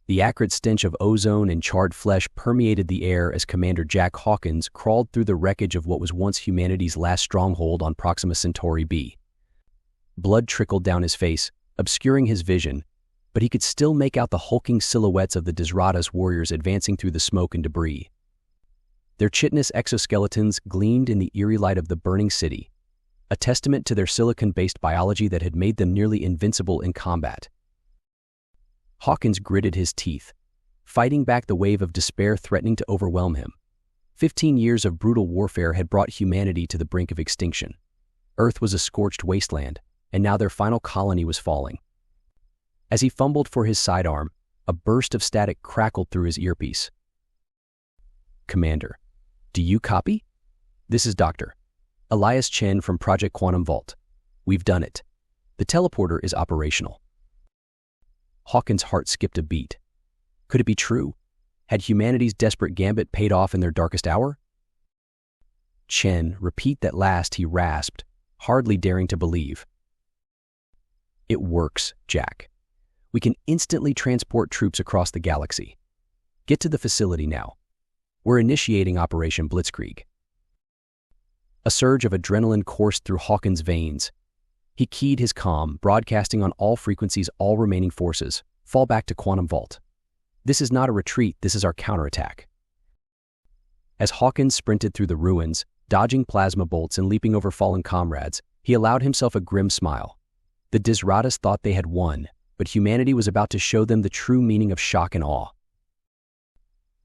The acrid stench of ozone and charred flesh permeated the air as Commander Jack Hawkins crawled through the wreckage of what was once humanity's last stronghold on Proxima Centauri b. Blood trickled down his face, obscuring his vision, but he could still make out the hulking silhouettes of the Desratas warriors advancing through the smoke and debris. Their chitinous exoskeletons gleamed in the eerie light of the burning city, a testament to their silicon-based biology that had made them nearly invincible in combat. Hawkins gritted his teeth, fighting back the wave of despair threatening to overwhelm him. 15 years of brutal warfare had brought humanity to the brink of extinction. Earth was a scorched wasteland, and now their final colony was falling. As he fumbled for his sidearm, a burst of static crackled through his earpiece. "Commander, do you copy? This is Dr. Elias Chen from Project Quantum Vault. We've done it. The teleporter is operational." Hawkins' heart skipped a beat. Could it be true? Had humanity's desperate gambit paid off in their darkest hour? "Chen, repeat that last," he rasped, hardly daring to believe. "It works, Jack. We can instantly transport troops across the galaxy. Get to the facility now. We're initiating Operation Blitzkrieg." A surge of adrenaline coursed through Hawkins' veins. He keyed his comm, broadcasting on all frequencies all remaining forces. "Fall back to Quantum Vault. This is not a retreat, this is our counterattack." As Hawkins sprinted through the ruins, dodging plasma bolts and leaping over fallen comrades, he allowed himself a grim smile. The Desratas thought they had won, but humanity was about to show them the true meaning of shock and awe.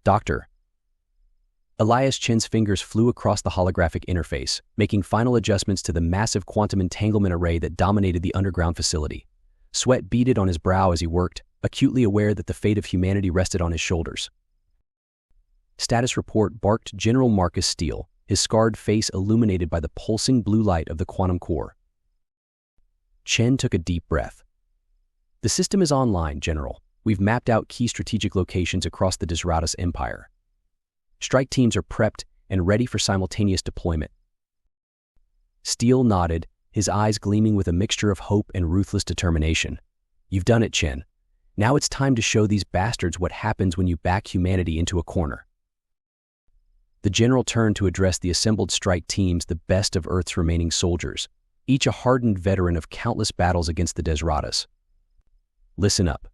"Doctor." Elias Chen's fingers flew across the holographic interface, making final adjustments to the massive quantum entanglement array that dominated the underground facility. Sweat beaded on his brow as he worked, acutely aware that the fate of humanity rested on his shoulders. "Status report," barked General Marcus Steele, his scarred face illuminated by the pulsing blue light of the quantum core. Chen took a deep breath. "The system is online, General. We've mapped out key strategic locations across the Desratas Empire. Strike teams are prepped and ready for simultaneous deployment." Steele nodded, his eyes gleaming with a mixture of hope and ruthless determination. "You've done it, Chen. Now it's time to show these bastards what happens when you back humanity into a corner." The general turned to address the assembled strike teams, the best of Earth's remaining soldiers, each a hardened veteran of countless battles against the Desratas. "Listen up.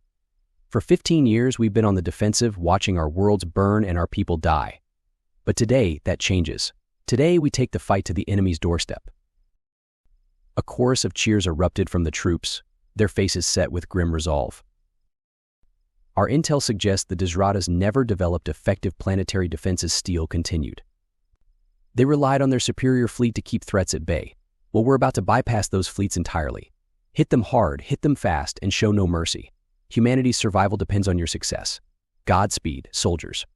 For 15 years, we've been on the defensive, watching our worlds burn and our people die. But today, that changes. Today, we take the fight to the enemy's doorstep." A chorus of cheers erupted from the troops, their faces set with grim resolve. "Our intel suggests the Desratas never developed effective planetary defenses," Steele continued. "They relied on their superior fleet to keep threats at bay. Well, we're about to bypass those fleets entirely. Hit them hard, hit them fast, and show no mercy. Humanity's survival depends on your success. Godspeed, soldiers."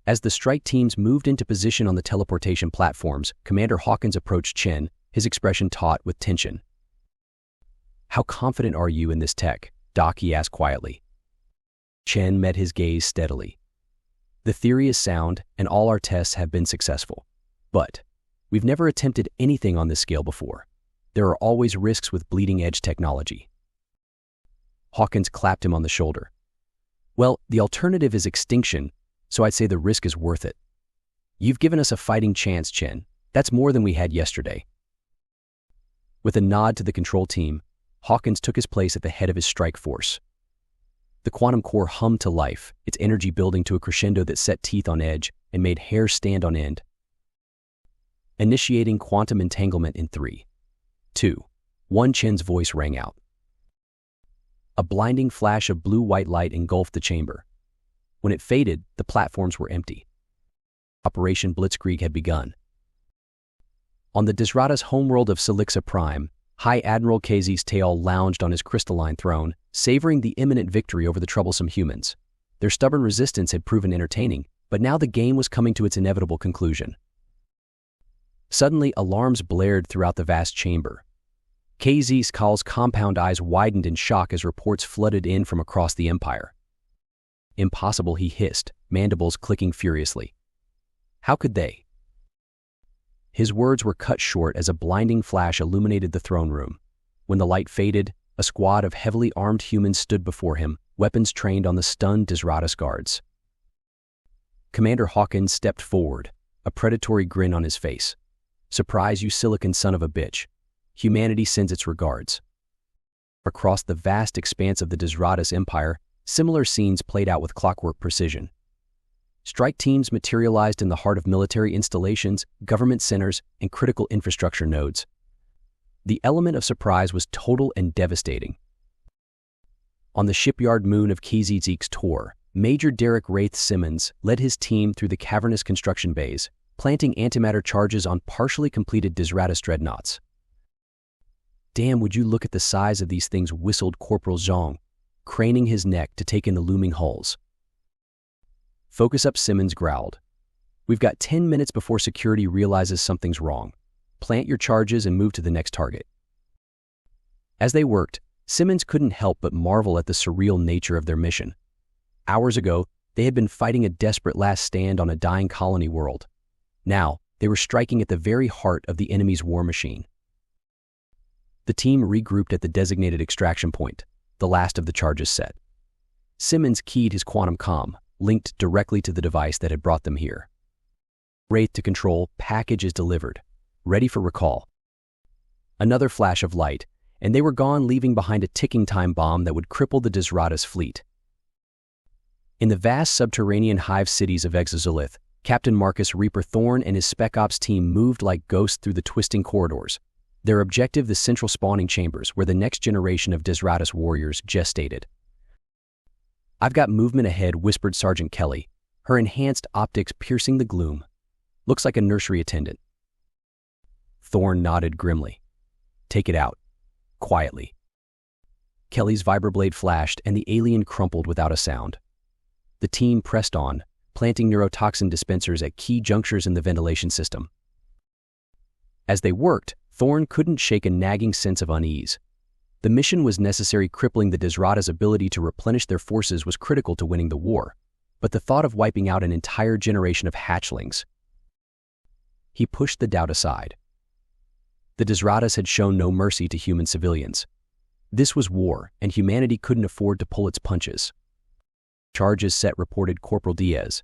As the strike teams moved into position on the teleportation platforms, Commander Hawkins approached Chen, his expression taut with tension. "How confident are you in this tech, Doc?" he asked quietly. Chen met his gaze steadily. "The theory is sound, and all our tests have been successful. But we've never attempted anything on this scale before. There are always risks with bleeding-edge technology." Hawkins clapped him on the shoulder. "Well, the alternative is extinction, so I'd say the risk is worth it. You've given us a fighting chance, Chen. That's more than we had yesterday." With a nod to the control team, Hawkins took his place at the head of his strike force. The quantum core hummed to life, its energy building to a crescendo that set teeth on edge and made hair stand on end. "Initiating quantum entanglement in 3, 2, 1, Chen's voice rang out. A blinding flash of blue-white light engulfed the chamber. When it faded, the platforms were empty. Operation Blitzkrieg had begun. On the Desratas' homeworld of Silixa Prime, High Admiral Kazis Teal lounged on his crystalline throne, savoring the imminent victory over the troublesome humans. Their stubborn resistance had proven entertaining, but now the game was coming to its inevitable conclusion. Suddenly, alarms blared throughout the vast chamber. Kazis Teal's compound eyes widened in shock as reports flooded in from across the Empire. "Impossible," he hissed, mandibles clicking furiously. "How could they?" His words were cut short as a blinding flash illuminated the throne room. When the light faded, a squad of heavily armed humans stood before him, weapons trained on the stunned Desratas guards. Commander Hawkins stepped forward, a predatory grin on his face. "Surprise, you silicon son of a bitch. Humanity sends its regards." Across the vast expanse of the Desratas Empire, similar scenes played out with clockwork precision. Strike teams materialized in the heart of military installations, government centers, and critical infrastructure nodes. The element of surprise was total and devastating. On the shipyard moon of KZZ's Tor, Major Derek Wraith Simmons led his team through the cavernous construction bays, planting antimatter charges on partially completed Desratas dreadnoughts. "Damn, would you look at the size of these things," whistled Corporal Zhang, craning his neck to take in the looming hulls. "Focus up," Simmons growled. "We've got 10 minutes before security realizes something's wrong. Plant your charges and move to the next target." As they worked, Simmons couldn't help but marvel at the surreal nature of their mission. Hours ago, they had been fighting a desperate last stand on a dying colony world. Now, they were striking at the very heart of the enemy's war machine. The team regrouped at the designated extraction point, the last of the charges set. Simmons keyed his quantum comm, linked directly to the device that had brought them here. "Wraith to control, package is delivered. Ready for recall." Another flash of light, and they were gone, leaving behind a ticking time bomb that would cripple the Desratas fleet. In the vast subterranean hive cities of Exozolith, Captain Marcus Reaper Thorne and his Spec Ops team moved like ghosts through the twisting corridors. Their objective, the central spawning chambers, where the next generation of Desratas warriors gestated. "I've got movement ahead," whispered Sergeant Kelly, her enhanced optics piercing the gloom. "Looks like a nursery attendant." Thorne nodded grimly. "Take it out. Quietly." Kelly's vibroblade flashed, and the alien crumpled without a sound. The team pressed on, planting neurotoxin dispensers at key junctures in the ventilation system. As they worked, Thorne couldn't shake a nagging sense of unease. The mission was necessary. Crippling the Desratas' ability to replenish their forces was critical to winning the war, but the thought of wiping out an entire generation of hatchlings. He pushed the doubt aside. The Desratas had shown no mercy to human civilians. This was war, and humanity couldn't afford to pull its punches. "Charges set," reported Corporal Diaz.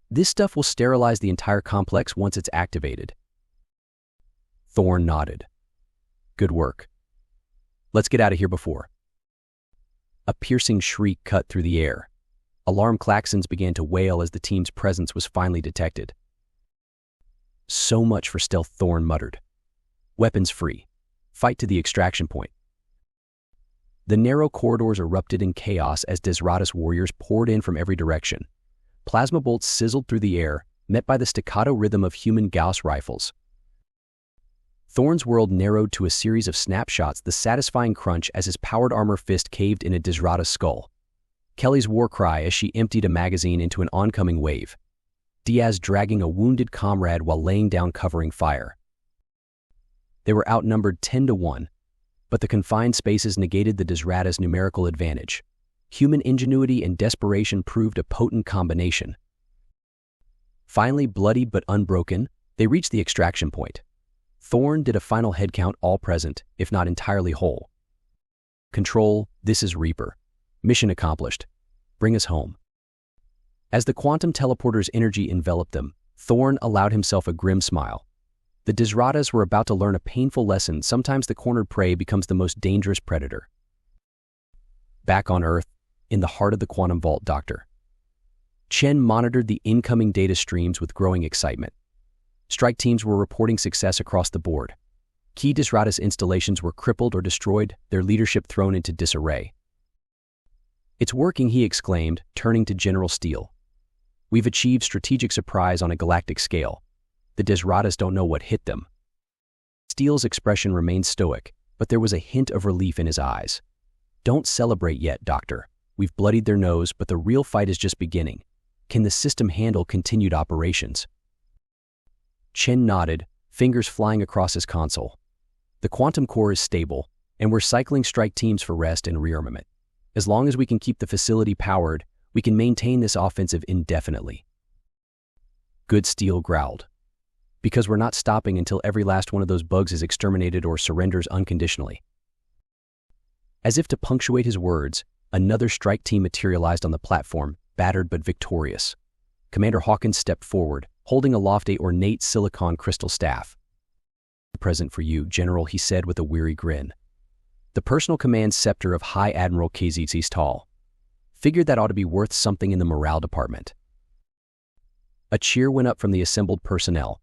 "This stuff will sterilize the entire complex once it's activated." Thorne nodded. "Good work. Let's get out of here before." A piercing shriek cut through the air. Alarm klaxons began to wail as the team's presence was finally detected. "So much for stealth," Thorne muttered. "Weapons free. Fight to the extraction point." The narrow corridors erupted in chaos as Desratas warriors poured in from every direction. Plasma bolts sizzled through the air, met by the staccato rhythm of human Gauss rifles. Thorne's world narrowed to a series of snapshots, the satisfying crunch as his powered armor fist caved in a Desratas skull. Kelly's war cry as she emptied a magazine into an oncoming wave. Diaz dragging a wounded comrade while laying down covering fire. They were outnumbered 10-1, but the confined spaces negated the Desratas' numerical advantage. Human ingenuity and desperation proved a potent combination. Finally, bloodied but unbroken, they reached the extraction point. Thorne did a final head count, all present, if not entirely whole. "Control, this is Reaper. Mission accomplished. Bring us home." As the quantum teleporter's energy enveloped them, Thorne allowed himself a grim smile. The Desratas were about to learn a painful lesson. Sometimes the cornered prey becomes the most dangerous predator. Back on Earth, in the heart of the quantum vault, Dr. Chen monitored the incoming data streams with growing excitement. Strike teams were reporting success across the board. Key Desratas installations were crippled or destroyed, their leadership thrown into disarray. "It's working," he exclaimed, turning to General Steele. "We've achieved strategic surprise on a galactic scale. The Desratas don't know what hit them." Steele's expression remained stoic, but there was a hint of relief in his eyes. "Don't celebrate yet, Doctor. We've bloodied their nose, but the real fight is just beginning. Can the system handle continued operations?" Chen nodded, fingers flying across his console. "The quantum core is stable, and we're cycling strike teams for rest and rearmament. As long as we can keep the facility powered, we can maintain this offensive indefinitely." Good, Steele growled. "Because we're not stopping until every last one of those bugs is exterminated or surrenders unconditionally." As if to punctuate his words, Another strike team materialized on the platform, battered but victorious. Commander Hawkins stepped forward, holding aloft a ornate silicon crystal staff. "Present for you, General," he said with a weary grin. "The personal command scepter of High Admiral KZC Tall. Figured that ought to be worth something in the morale department." A cheer went up from the assembled personnel.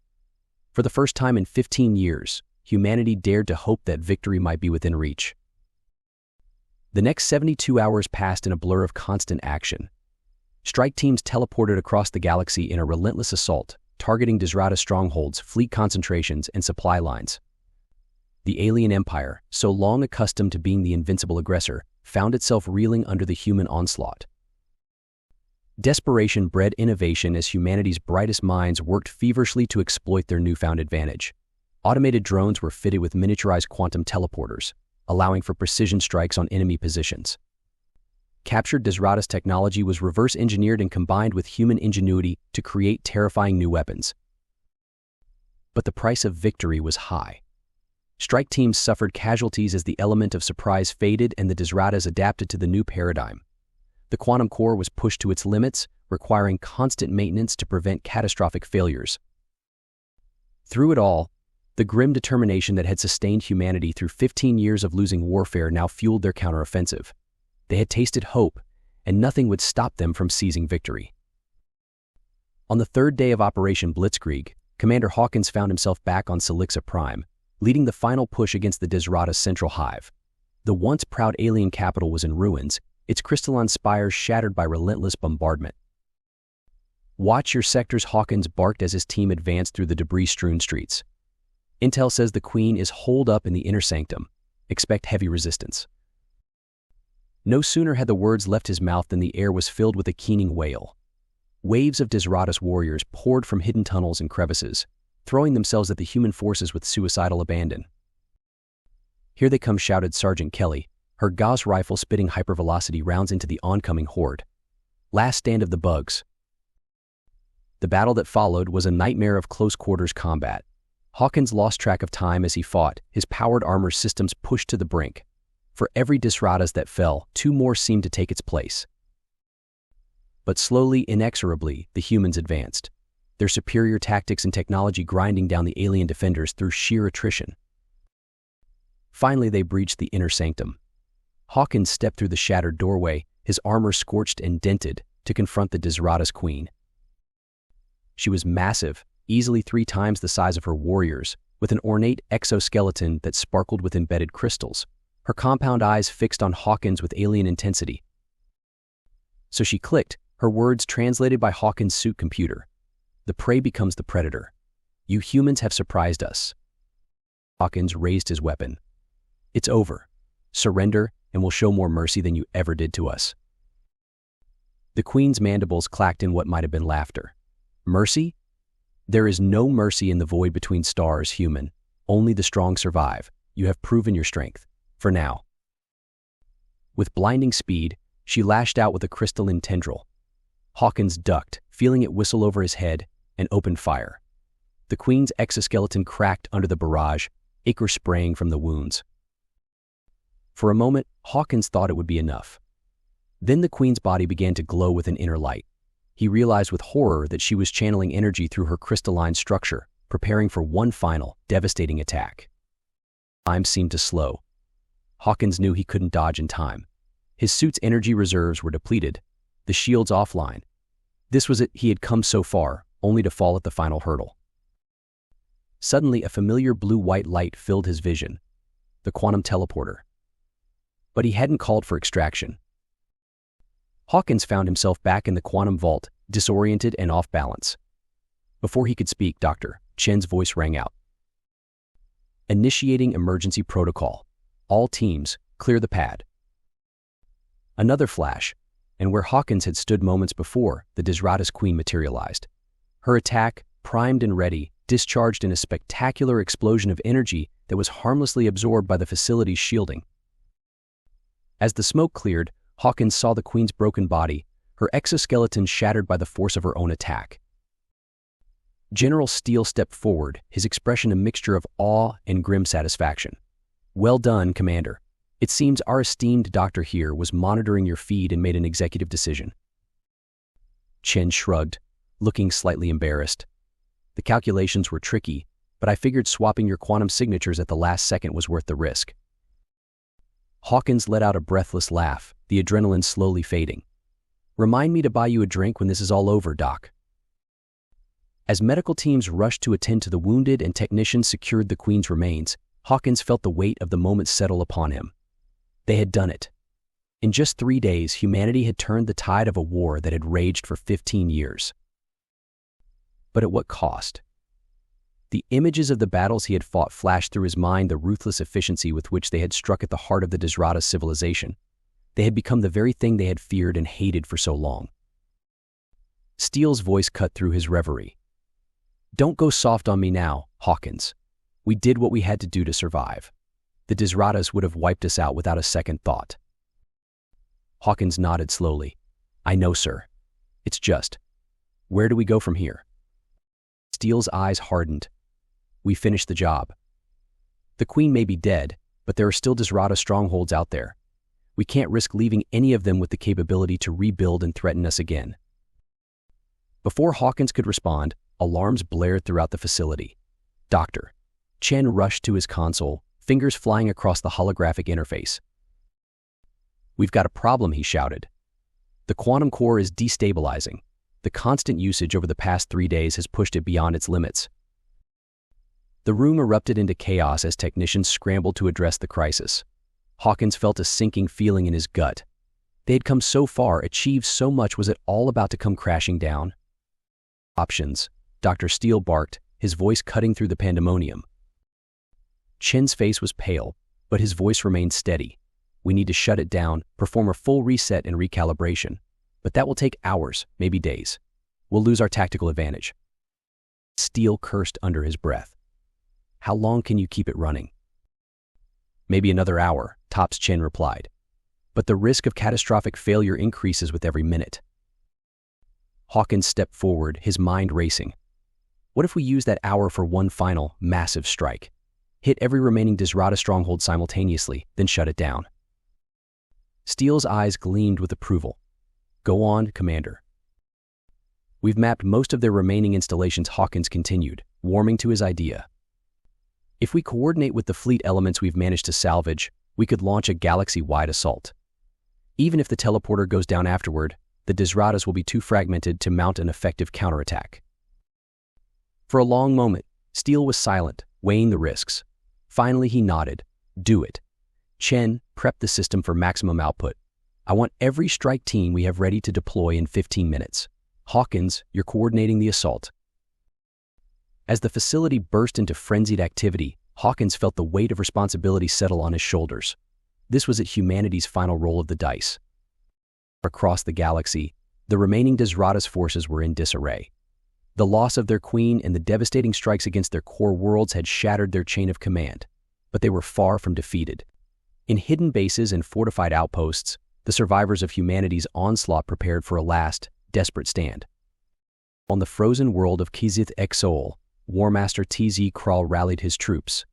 For the first time in 15 years, humanity dared to hope that victory might be within reach. The next 72 hours passed in a blur of constant action. Strike teams teleported across the galaxy in a relentless assault, targeting Desratas strongholds, fleet concentrations, and supply lines. The alien empire, so long accustomed to being the invincible aggressor, found itself reeling under the human onslaught. Desperation bred innovation as humanity's brightest minds worked feverishly to exploit their newfound advantage. Automated drones were fitted with miniaturized quantum teleporters, allowing for precision strikes on enemy positions. Captured Desratas technology was reverse-engineered and combined with human ingenuity to create terrifying new weapons. But the price of victory was high. Strike teams suffered casualties as the element of surprise faded and the Desratas adapted to the new paradigm. The quantum core was pushed to its limits, requiring constant maintenance to prevent catastrophic failures. Through it all, the grim determination that had sustained humanity through 15 years of losing warfare now fueled their counteroffensive. They had tasted hope, and nothing would stop them from seizing victory. On the third day of Operation Blitzkrieg, Commander Hawkins found himself back on Selixa Prime, leading the final push against the Desratas central hive. The once proud alien capital was in ruins, its crystalline spires shattered by relentless bombardment. "Watch your sectors," Hawkins barked as his team advanced through the debris-strewn streets. "Intel says the Queen is holed up in the inner sanctum. Expect heavy resistance." No sooner had the words left his mouth than the air was filled with a keening wail. Waves of Desratas warriors poured from hidden tunnels and crevices, throwing themselves at the human forces with suicidal abandon. "Here they come," shouted Sergeant Kelly, her Gauss rifle spitting hypervelocity rounds into the oncoming horde. Last stand of the bugs. The battle that followed was a nightmare of close-quarters combat. Hawkins lost track of time as he fought, his powered armor systems pushed to the brink. For every Desratas that fell, 2 more seemed to take its place. But slowly, inexorably, the humans advanced, their superior tactics and technology grinding down the alien defenders through sheer attrition. Finally, they breached the inner sanctum. Hawkins stepped through the shattered doorway, his armor scorched and dented, to confront the Desratas Queen. She was massive, easily 3 times the size of her warriors, with an ornate exoskeleton that sparkled with embedded crystals, her compound eyes fixed on Hawkins with alien intensity. So she clicked, her words translated by Hawkins' suit computer. "The prey becomes the predator. You humans have surprised us." Hawkins raised his weapon. "It's over. Surrender, and we'll show more mercy than you ever did to us." The Queen's mandibles clacked in what might have been laughter. "Mercy? There is no mercy in the void between stars, human. Only the strong survive. You have proven your strength. For now." With blinding speed, she lashed out with a crystalline tendril. Hawkins ducked, feeling it whistle over his head, and opened fire. The Queen's exoskeleton cracked under the barrage, ichor spraying from the wounds. For a moment, Hawkins thought it would be enough. Then the Queen's body began to glow with an inner light. He realized with horror that she was channeling energy through her crystalline structure, preparing for one final, devastating attack. Time seemed to slow. Hawkins knew he couldn't dodge in time. His suit's energy reserves were depleted, the shields offline. This was it, he had come so far, only to fall at the final hurdle. Suddenly, a familiar blue-white light filled his vision. The quantum teleporter. But he hadn't called for extraction. Hawkins found himself back in the quantum vault, disoriented and off balance. Before he could speak, Dr. Chen's voice rang out. "Initiating emergency protocol. All teams, clear the pad." Another flash, and where Hawkins had stood moments before, the Desratas Queen materialized. Her attack, primed and ready, discharged in a spectacular explosion of energy that was harmlessly absorbed by the facility's shielding. As the smoke cleared, Hawkins saw the Queen's broken body, her exoskeleton shattered by the force of her own attack. General Steele stepped forward, his expression a mixture of awe and grim satisfaction. "Well done, Commander. It seems our esteemed doctor here was monitoring your feed and made an executive decision. Chen shrugged, looking slightly embarrassed. The calculations were tricky, but I figured swapping your quantum signatures at the last second was worth the risk. Hawkins let out a breathless laugh, the adrenaline slowly fading. Remind me to buy you a drink when this is all over, Doc. As medical teams rushed to attend to the wounded and technicians secured the Queen's remains, Hawkins felt the weight of the moment settle upon him. They had done it. In just 3 days, humanity had turned the tide of a war that had raged for 15 years. But at what cost? The images of the battles he had fought flashed through his mind, the ruthless efficiency with which they had struck at the heart of the Desratas civilization. They had become the very thing they had feared and hated for so long. Steele's voice cut through his reverie. Don't go soft on me now, Hawkins. We did what we had to do to survive. The Desratas would have wiped us out without a second thought. Hawkins nodded slowly. I know, sir. It's just, where do we go from here? Steele's eyes hardened. We finished the job. The Queen may be dead, but there are still Desrata strongholds out there. We can't risk leaving any of them with the capability to rebuild and threaten us again. Before Hawkins could respond, alarms blared throughout the facility. Doctor. Chen rushed to his console, fingers flying across the holographic interface. We've got a problem, he shouted. The quantum core is destabilizing. The constant usage over the past 3 days has pushed it beyond its limits. The room erupted into chaos as technicians scrambled to address the crisis. Hawkins felt a sinking feeling in his gut. They had come so far, achieved so much. Was it all about to come crashing down? Options, Dr. Steele barked, his voice cutting through the pandemonium. Chen's face was pale, but his voice remained steady. We need to shut it down, perform a full reset and recalibration. But that will take hours, maybe days. We'll lose our tactical advantage. Steele cursed under his breath. How long can you keep it running? Maybe another hour, Top's Chen replied. But the risk of catastrophic failure increases with every minute. Hawkins stepped forward, his mind racing. What if we use that hour for one final, massive strike? Hit every remaining Desrata stronghold simultaneously, then shut it down. Steele's eyes gleamed with approval. Go on, Commander. We've mapped most of their remaining installations, Hawkins continued, warming to his idea. If we coordinate with the fleet elements we've managed to salvage, we could launch a galaxy-wide assault. Even if the teleporter goes down afterward, the Desratas will be too fragmented to mount an effective counterattack. For a long moment, Steele was silent, weighing the risks. Finally, he nodded. Do it. Chen, prep the system for maximum output. I want every strike team we have ready to deploy in 15 minutes. Hawkins, you're coordinating the assault. As the facility burst into frenzied activity, Hawkins felt the weight of responsibility settle on his shoulders. This was at humanity's final roll of the dice. Across the galaxy, the remaining Desratas forces were in disarray. The loss of their queen and the devastating strikes against their core worlds had shattered their chain of command, but they were far from defeated. In hidden bases and fortified outposts, the survivors of humanity's onslaught prepared for a last, desperate stand. On the frozen world of Kizith Exol, Warmaster TZ Kral rallied his troops.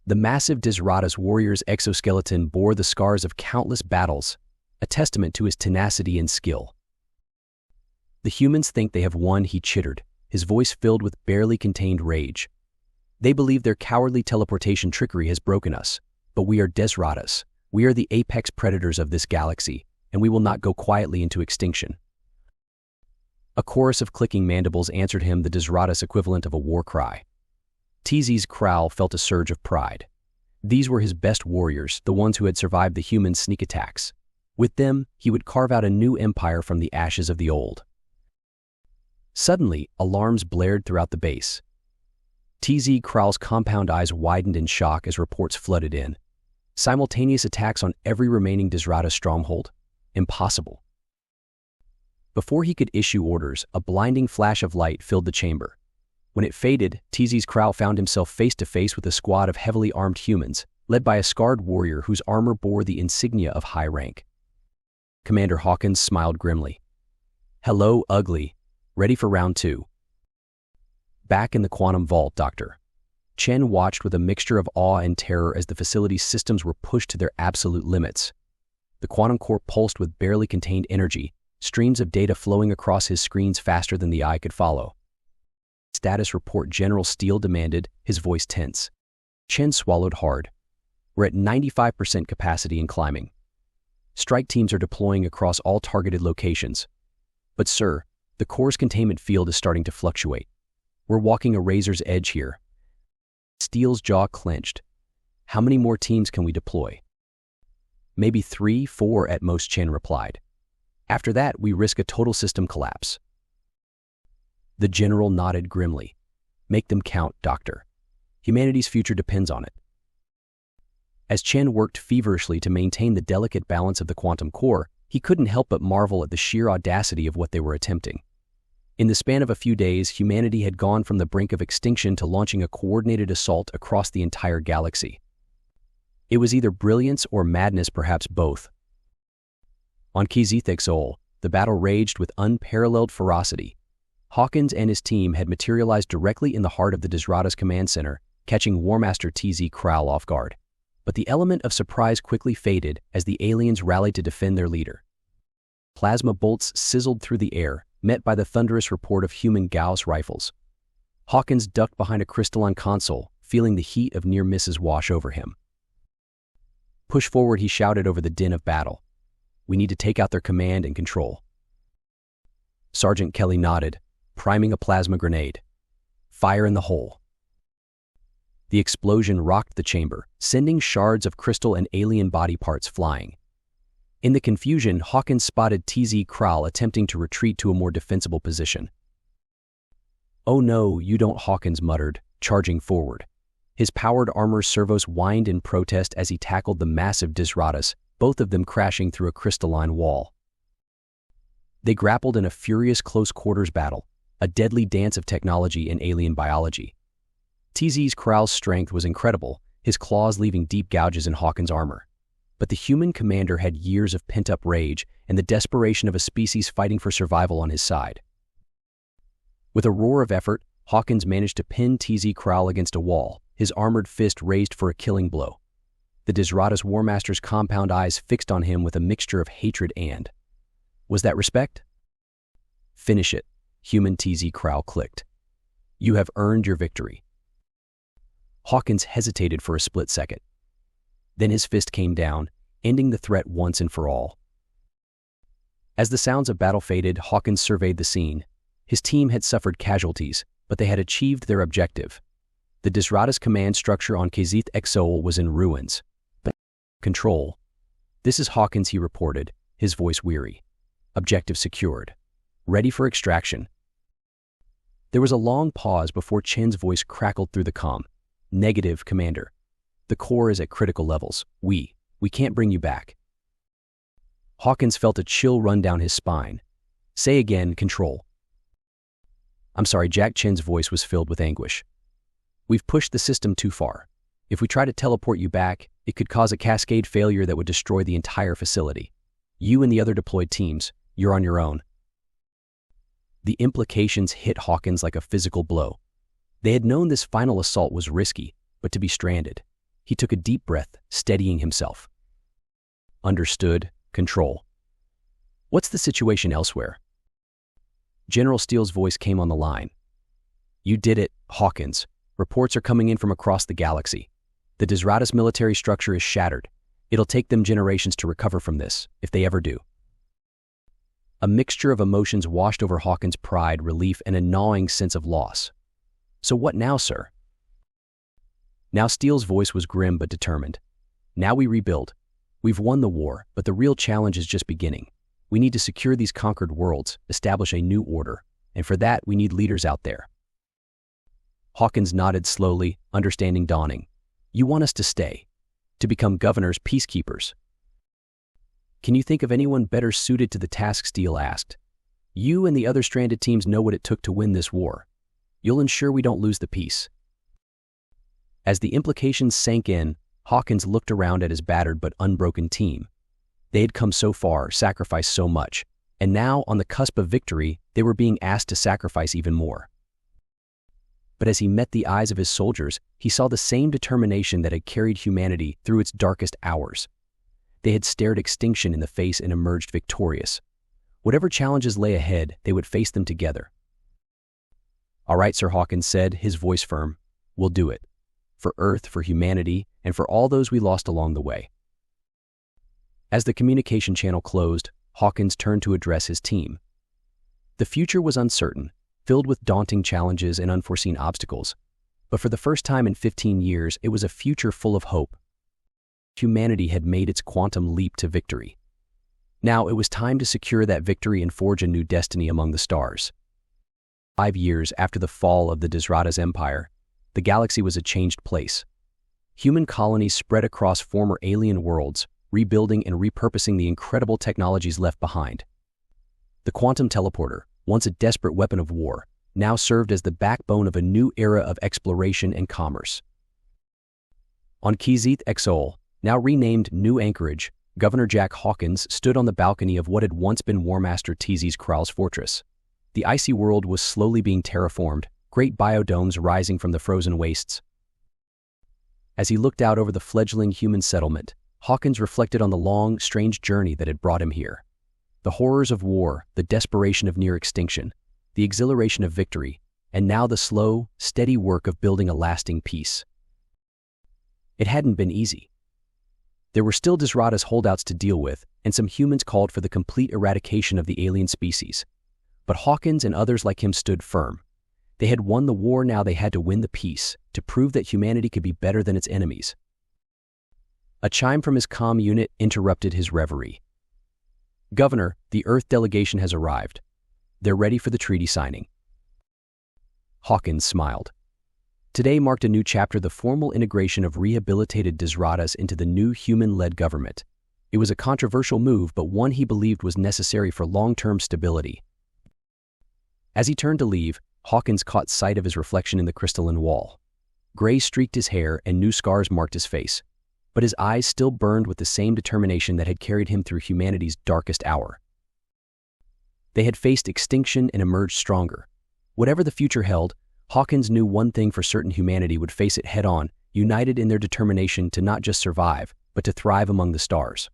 The massive Desratas warrior's exoskeleton bore the scars of countless battles, a testament to his tenacity and skill. The humans think they have won, he chittered, his voice filled with barely contained rage. They believe their cowardly teleportation trickery has broken us, but we are Desratas. We are the apex predators of this galaxy, and we will not go quietly into extinction. A chorus of clicking mandibles answered him, the Desratas equivalent of a war cry. TZ's Kral felt a surge of pride. These were his best warriors, the ones who had survived the human sneak attacks. With them, he would carve out a new empire from the ashes of the old. Suddenly, alarms blared throughout the base. TZ Kral's compound eyes widened in shock as reports flooded in. Simultaneous attacks on every remaining Desrata stronghold? Impossible. Before he could issue orders, a blinding flash of light filled the chamber. When it faded, TZ's Kral found himself face to face with a squad of heavily armed humans, led by a scarred warrior whose armor bore the insignia of high rank. Commander Hawkins smiled grimly. Hello, ugly. Ready for round 2. Back in the quantum vault, Doctor. Chen watched with a mixture of awe and terror as the facility's systems were pushed to their absolute limits. The quantum core pulsed with barely contained energy, streams of data flowing across his screens faster than the eye could follow. "Status report," General Steele demanded, his voice tense. Chen swallowed hard. "We're at 95% capacity and climbing. Strike teams are deploying across all targeted locations. But sir, the core's containment field is starting to fluctuate. We're walking a razor's edge here." Steele's jaw clenched. "How many more teams can we deploy?" "Maybe 3, 4 at most," Chen replied. "After that, we risk a total system collapse." The general nodded grimly. "Make them count, Doctor. Humanity's future depends on it." As Chen worked feverishly to maintain the delicate balance of the quantum core, he couldn't help but marvel at the sheer audacity of what they were attempting. In the span of a few days, humanity had gone from the brink of extinction to launching a coordinated assault across the entire galaxy. It was either brilliance or madness, perhaps both. On Kizithexol, the battle raged with unparalleled ferocity. Hawkins and his team had materialized directly in the heart of the Desratas command center, catching War Master TZ Krall off guard. But the element of surprise quickly faded as the aliens rallied to defend their leader. Plasma bolts sizzled through the air, met by the thunderous report of human Gauss rifles. Hawkins ducked behind a crystalline console, feeling the heat of near misses wash over him. "Push forward," he shouted over the din of battle. "We need to take out their command and control." Sergeant Kelly nodded, priming a plasma grenade. "Fire in the hole." The explosion rocked the chamber, sending shards of crystal and alien body parts flying. In the confusion, Hawkins spotted TZ Krall attempting to retreat to a more defensible position. "Oh no, you don't," Hawkins muttered, charging forward. His powered armor servos whined in protest as he tackled the massive Desratas, both of them crashing through a crystalline wall. They grappled in a furious close-quarters battle, a deadly dance of technology and alien biology. TZ Krall's strength was incredible, his claws leaving deep gouges in Hawkins' armor. But the human commander had years of pent-up rage and the desperation of a species fighting for survival on his side. With a roar of effort, Hawkins managed to pin TZ Krall against a wall, his armored fist raised for a killing blow. The Desratas War Master's compound eyes fixed on him with a mixture of hatred and... Was that respect? "Finish it," human TZ Krall clicked. "You have earned your victory." Hawkins hesitated for a split second. Then his fist came down, ending the threat once and for all. As the sounds of battle faded, Hawkins surveyed the scene. His team had suffered casualties, but they had achieved their objective. The Desratas command structure on Kizithexol was in ruins. But control. "This is Hawkins," he reported, his voice weary. "Objective secured. Ready for extraction." There was a long pause before Chen's voice crackled through the comm. "Negative, Commander. The core is at critical levels. We can't bring you back." Hawkins felt a chill run down his spine. "Say again, Control." "I'm sorry," Jack Chen's voice was filled with anguish. "We've pushed the system too far. If we try to teleport you back, it could cause a cascade failure that would destroy the entire facility. You and the other deployed teams, you're on your own." The implications hit Hawkins like a physical blow. They had known this final assault was risky, but to be stranded. He took a deep breath, steadying himself. "Understood, Control. What's the situation elsewhere?" General Steele's voice came on the line. "You did it, Hawkins. Reports are coming in from across the galaxy. The Desratas military structure is shattered. It'll take them generations to recover from this, if they ever do." A mixture of emotions washed over Hawkins' pride, relief, and a gnawing sense of loss. "So what now, sir?" Now Steele's voice was grim but determined. "Now we rebuild. We've won the war, but the real challenge is just beginning. We need to secure these conquered worlds, establish a new order, and for that we need leaders out there." Hawkins nodded slowly, understanding dawning. "You want us to stay, to become governors, peacekeepers." "Can you think of anyone better suited to the task?" Steele asked. "You and the other stranded teams know what it took to win this war. You'll ensure we don't lose the peace." As the implications sank in, Hawkins looked around at his battered but unbroken team. They had come so far, sacrificed so much, and now, on the cusp of victory, they were being asked to sacrifice even more. But as he met the eyes of his soldiers, he saw the same determination that had carried humanity through its darkest hours. They had stared extinction in the face and emerged victorious. Whatever challenges lay ahead, they would face them together. "All right," Sir Hawkins said, his voice firm. "We'll do it. For Earth, for humanity, and for all those we lost along the way." As the communication channel closed, Hawkins turned to address his team. The future was uncertain, filled with daunting challenges and unforeseen obstacles. But for the first time in 15 years, it was a future full of hope. Humanity had made its quantum leap to victory. Now it was time to secure that victory and forge a new destiny among the stars. 5 years after the fall of the Desratas Empire, the galaxy was a changed place. Human colonies spread across former alien worlds, rebuilding and repurposing the incredible technologies left behind. The quantum teleporter, once a desperate weapon of war, now served as the backbone of a new era of exploration and commerce. On Kizith Exol, now renamed New Anchorage, Governor Jack Hawkins stood on the balcony of what had once been War Master Teasey's Kral's fortress. The icy world was slowly being terraformed, great biodomes rising from the frozen wastes. As he looked out over the fledgling human settlement, Hawkins reflected on the long, strange journey that had brought him here. The horrors of war, the desperation of near extinction, the exhilaration of victory, and now the slow, steady work of building a lasting peace. It hadn't been easy. There were still Desratas holdouts to deal with, and some humans called for the complete eradication of the alien species. But Hawkins and others like him stood firm. They had won the war, now they had to win the peace, to prove that humanity could be better than its enemies. A chime from his comm unit interrupted his reverie. "Governor, the Earth delegation has arrived. They're ready for the treaty signing." Hawkins smiled. Today marked a new chapter, the formal integration of rehabilitated Desratas into the new human-led government. It was a controversial move, but one he believed was necessary for long-term stability. As he turned to leave, Hawkins caught sight of his reflection in the crystalline wall. Gray streaked his hair and new scars marked his face, but his eyes still burned with the same determination that had carried him through humanity's darkest hour. They had faced extinction and emerged stronger. Whatever the future held, Hawkins knew one thing for certain: humanity would face it head-on, united in their determination to not just survive, but to thrive among the stars.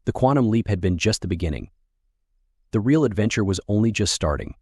The quantum leap had been just the beginning. The real adventure was only just starting.